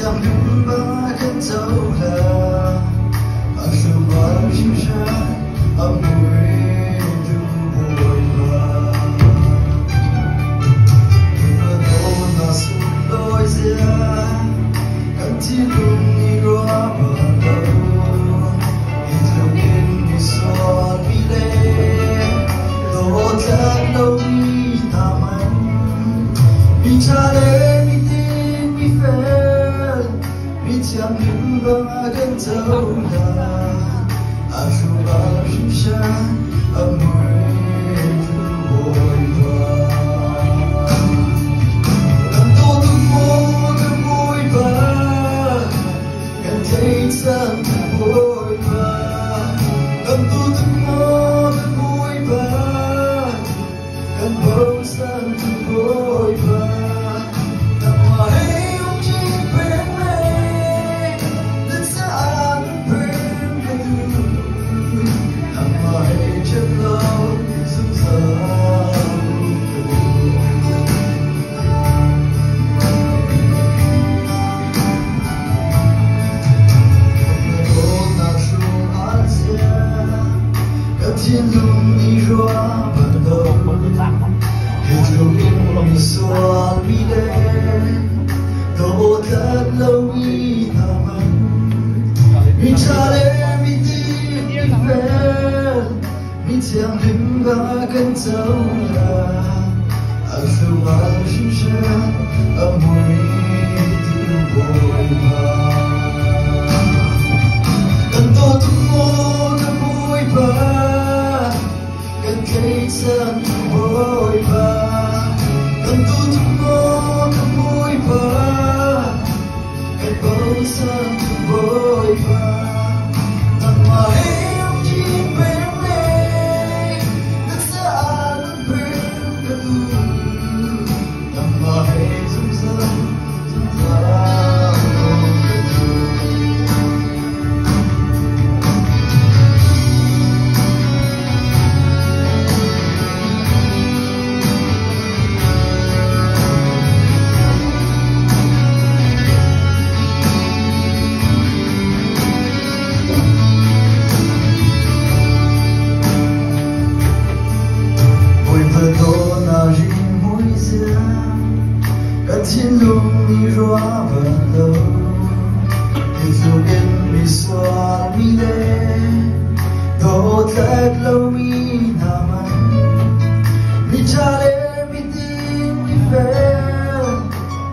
想明白跟走了，把手往心上，不会就不会吧。Tôi là sự đôi ra, cần chỉ luôn đi qua bờ đâu, thì thường nên đi xóa đi lên, tôi thật lâu đi thầm anh, vì cha đến đi tin đi về, vì chẳng những ba gần đâu là, dù bao sinh sáng, mới vội vã. Sang vội vã, cần tu thức mơ cần vui vã, cần bầu sang vội vã, nằm mãi ôm chim bên mây, đất xa bên bên, nằm mãi chân lâu dưng dở. Thiên lung đi qua bắt đầu, hết lâu yên đi xóa đi lên, đâu thật lâu đi thầm anh, vì cha đến vì tin đi về, vì chẳng đứng và gần đâu là, dù bao sinh sáng, mới từ vội vã. Cần tôi thức mơ cần vui vã, cần thấy rằng vội vã, cần tu thức mơ cần vui vã, cần bầu rằng vội vã, nằm mãi ôm chim bên đây, đất xa bên gần, nằm mãi dưng dưng dưng thiên lung đi qua bờ đâu, thì dù biết bị xóa đi lên, đâu thật lâu đi nằm anh, vì cha đến vì tin vì về,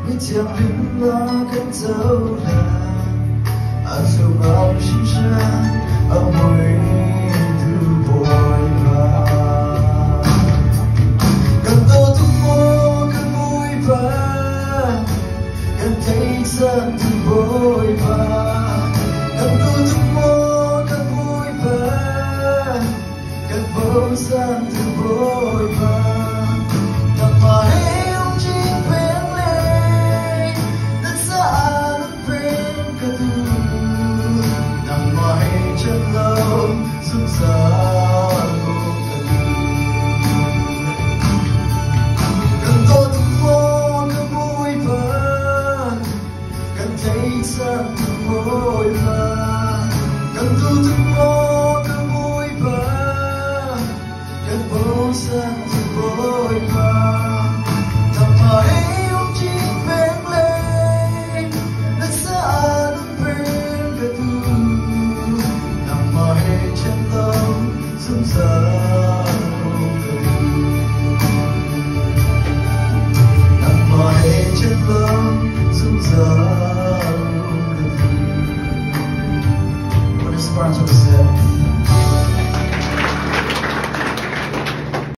vì chẳng đứng lo cần dấu là, dù bao sinh sáng, mới từ vội vã. Cần tôi thức mơ cần vui vã, cần thấy rằng vội vã, cần tu thức mơ cần vui vã, cần bầu rằng vội vã, nằm mãi ôm chim bên đây, đất xa bên gần, nằm mãi chân lâu dưng dở. Sang vội vã, cần tu thức mơ cần vui vã, cần bầu sang vội vã, nằm mãi ôm chim bên lên, đất xa bên gần, nằm mãi chân lâu dưng dở.